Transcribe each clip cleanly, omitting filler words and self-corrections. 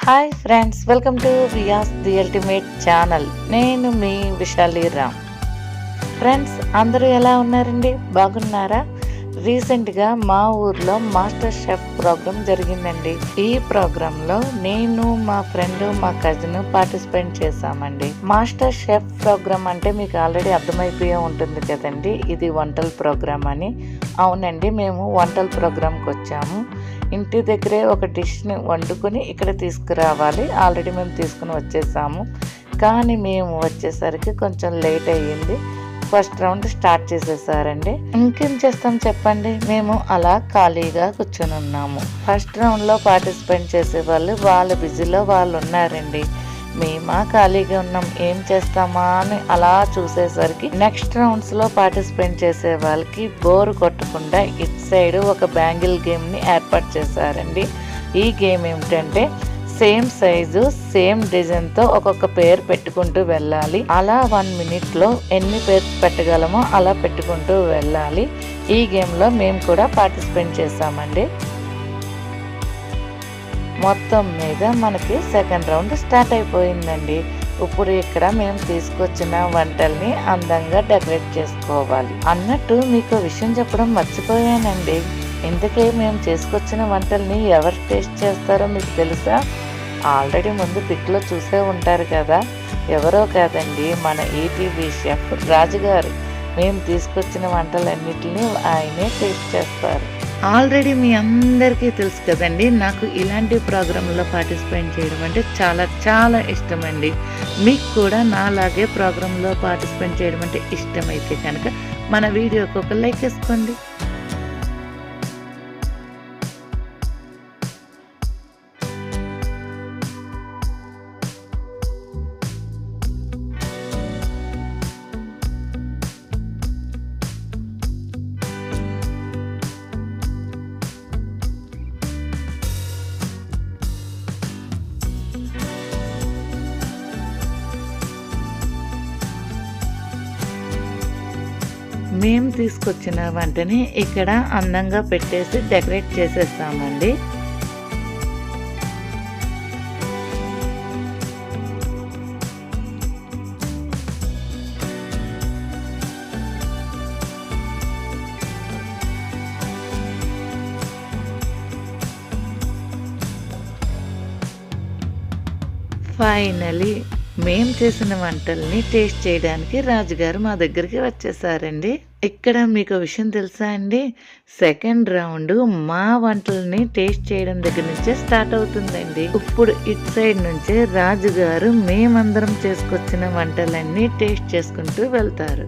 Hi friends, welcome to Vyas the ultimate channel. నేను మీ Vishali Ram. Friends, అందరూ ఎలా ఉన్నారండి? బాగున్నారా? రీసెంట్గా మా ఊర్లో మాస్టర్ షెఫ్ ప్రోగ్రామ్ జరిగిందండి. ఈ ప్రోగ్రాంలో నేను, మా ఫ్రెండ్, మా కజిన్ పార్టిసిపేట్ చేశామండి. మాస్టర్ షెఫ్ ప్రోగ్రామ్ అంటే మీకు ఆల్రెడీ అర్థమైపోయే ఉంటుంది కదండి, ఇది వంటల ప్రోగ్రామ్ అని. అవునండి, మేము వంటల ప్రోగ్రాంకి వచ్చాము. ఇంటి దగ్గరే ఒక డిష్ని వండుకొని ఇక్కడ తీసుకురావాలి. ఆల్రెడీ మేము తీసుకుని వచ్చేసాము, కానీ మేము వచ్చేసరికి కొంచెం లేట్ అయ్యింది. ఫస్ట్ రౌండ్ స్టార్ట్ చేసేసారండి. ఇంకేం చేస్తాం చెప్పండి, మేము అలా ఖాళీగా కూర్చొని ఉన్నాము. ఫస్ట్ రౌండ్లో పార్టిసిపేట్ చేసే వాళ్ళు వాళ్ళ బిజీలో వాళ్ళు ఉన్నారండి. మేమా ఖాళీగా ఉన్నాం, ఏం చేస్తామా అని అలా చూసేసరికి నెక్స్ట్ రౌండ్స్లో పార్టిసిపేట్ చేసే వాళ్ళకి బోర్ కొట్టకుండా ఇట్ సైడ్ ఒక బ్యాంగిల్ గేమ్ని ఏర్పాటు చేశారండి. ఈ గేమ్ ఏమిటంటే సేమ్ సైజు సేమ్ డిజైన్తో ఒక్కొక్క పేరు పెట్టుకుంటూ వెళ్ళాలి. అలా 1 minute ఎన్ని పేరు పెట్టగలమో అలా పెట్టుకుంటూ వెళ్ళాలి. ఈ గేమ్లో మేము కూడా పార్టిసిపేట్ చేసామండి. మొత్తం మీద మనకి సెకండ్ రౌండ్ స్టార్ట్ అయిపోయిందండి. ఇప్పుడు ఇక్కడ మేము తీసుకొచ్చిన వంటల్ని అందంగా డెకరేట్ చేసుకోవాలి. అన్నట్టు మీకు విషయం చెప్పడం మర్చిపోయానండి. ఇందుకే మేము చేసుకొచ్చిన వంటల్ని ఎవరు టేస్ట్ చేస్తారో మీకు తెలుసా? ఆల్రెడీ ముందు పిక్లో చూసే ఉంటారు కదా, ఎవరో కాదండి, మన ఈటీవీ షెఫ్ రాజుగారు. మేము తీసుకొచ్చిన వంటలన్నిటిని ఆయనే టేస్ట్ చేస్తారు. ఆల్రెడీ మీ అందరికీ తెలుసు కదండి, నాకు ఇలాంటి ప్రోగ్రాంలో పార్టిసిపేట్ చేయడం అంటే చాలా చాలా ఇష్టమండి. మీకు కూడా నాలాగే ప్రోగ్రాంలో పార్టిసిపేట్ చేయడం అంటే ఇష్టమైతే కనుక మన వీడియోకి ఒక లైక్ వేసుకోండి. మేము తీసుకొచ్చిన వంటని ఇక్కడ అందంగా పెట్టేసి డెకరేట్ చేసేస్తామండి. ఫైనలీ మేము చేసిన వంటల్ని టేస్ట్ చేయడానికి రాజుగారు మా దగ్గరికి వచ్చేసారండి. ఇక్కడ మీకు విషయం తెలుసా అండి, సెకండ్ రౌండ్ మా వంటల్ని టేస్ట్ చేయడం దగ్గర నుంచే స్టార్ట్ అవుతుందండి. ఇప్పుడు ఇట్ సైడ్ నుంచే రాజుగారు మేమందరం చేసుకొచ్చిన వంటలన్నీ టేస్ట్ చేసుకుంటూ వెళ్తారు.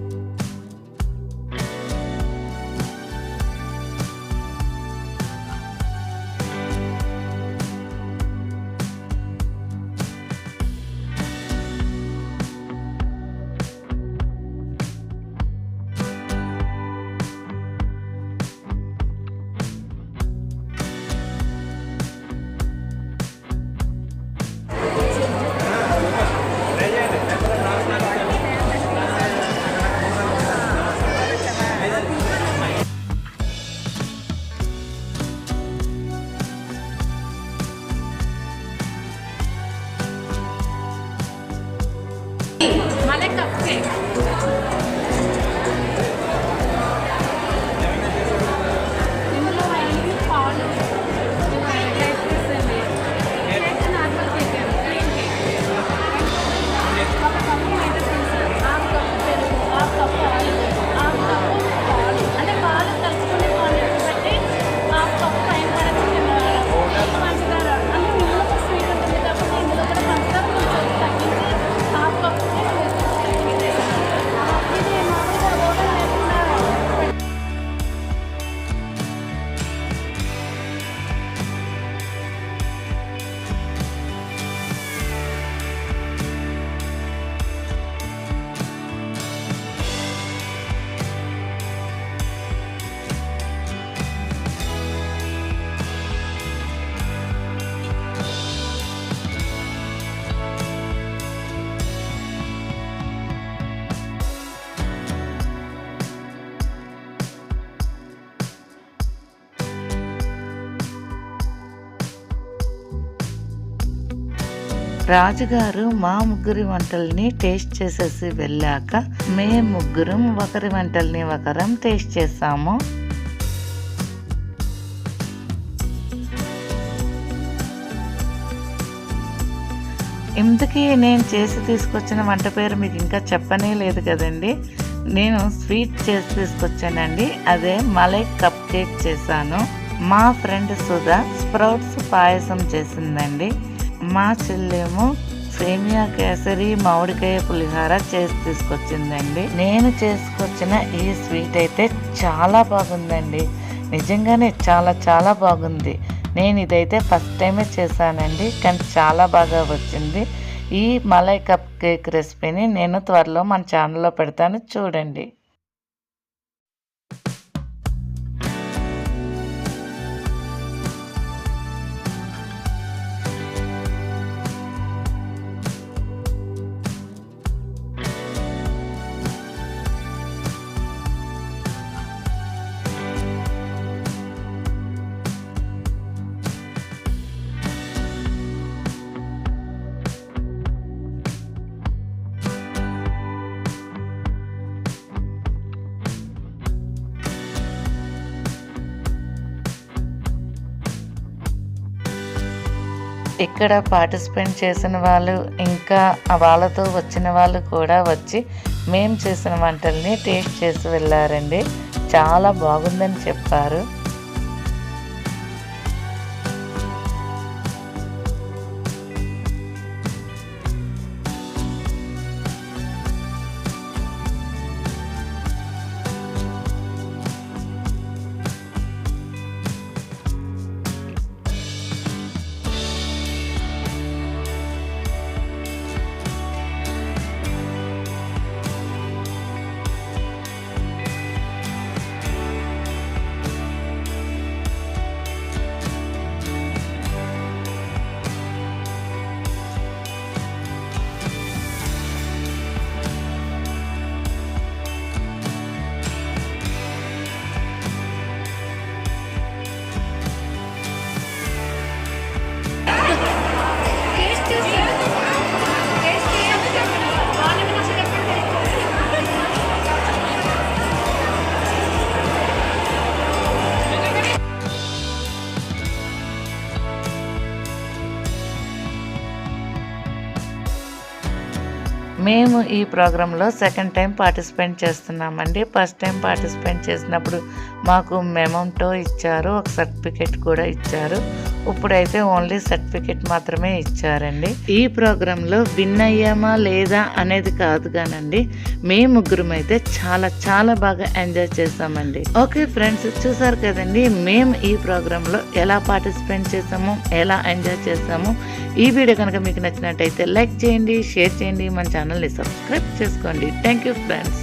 మన కప్ కేక్ ఇందులో అయ్యి పాలు cake normal cake cream cake ఒక కప్పు హాఫ్ కప్ పెరుగు, half cup oil, half cup పాలు, అంటే పాలు కలుసుకునే క్వాంటిటీ బట్టి హాఫ్ కప్ పైన పంచదార, అంటే ఇందులో స్వీట్ ఉంటుంది కాబట్టి ఇందులో కూడా పంచదార కొంచెం తగ్గించి హాఫ్ కప్ ఇది రాజుగారు మా ముగ్గురి వంటల్ని టేస్ట్ చేసేసి వెళ్ళాక మేము ముగ్గురం ఒకరి వంటల్ని ఒకరం టేస్ట్ చేసాము. ఇంతకీ నేను చేసి తీసుకొచ్చిన వంట పేరు మీకు ఇంకా చెప్పనే లేదు కదండి. నేను స్వీట్ చేసి తీసుకొచ్చానండి. అదే మలై కప్ కేక్ చేశాను. మా ఫ్రెండ్ సుధా స్ప్రౌట్స్ పాయసం చేసిందండి. మా చెల్లేమో సేమియా కేసరి మామిడికాయ పులిహార చేసి తీసుకొచ్చిందండి. నేను చేసుకొచ్చిన ఈ స్వీట్ అయితే చాలా బాగుందండి. నిజంగానే చాలా చాలా బాగుంది. నేను ఇదైతే ఫస్ట్ టైమే చేశానండి, కానీ చాలా బాగా వచ్చింది. ఈ మలై కప్ కేక్ రెసిపీని నేను త్వరలో మన ఛానల్లో పెడతాను, చూడండి. ఇక్కడ పార్టిసిపేట్ చేసిన వాళ్ళు ఇంకా వాళ్ళతో వచ్చిన వాళ్ళు కూడా వచ్చి మేము చేసిన వంటల్ని టేస్ట్ చేసి వెళ్ళారండి. చాలా బాగుందని చెప్పారు. మేము ఈ ప్రోగ్రాంలో సెకండ్ టైం పార్టిసిపేట్ చేస్తున్నామండి. ఫస్ట్ టైం పార్టిసిపేట్ చేసినప్పుడు మాకు మెమోంటో ఇచ్చారు, ఒక సర్టిఫికెట్ కూడా ఇచ్చారు. ఇప్పుడైతే ఓన్లీ సర్టిఫికెట్ మాత్రమే ఇచ్చారండి. ఈ ప్రోగ్రాంలో విన్ అయ్యామా లేదా అనేది కాదు కానండి, మేము ముగ్గురం అయితే చాలా చాలా బాగా ఎంజాయ్ చేసామండి. ఓకే ఫ్రెండ్స్, చూసారు కదండి మేము ఈ ప్రోగ్రాంలో ఎలా పార్టిసిపేట్ చేసాము, ఎలా ఎంజాయ్ చేసాము. ఈ వీడియో కనుక మీకు నచ్చినట్టయితే లైక్ చేయండి, షేర్ చేయండి, మన ఛానల్ని సబ్స్క్రైబ్ చేసుకోండి. Thank you friends.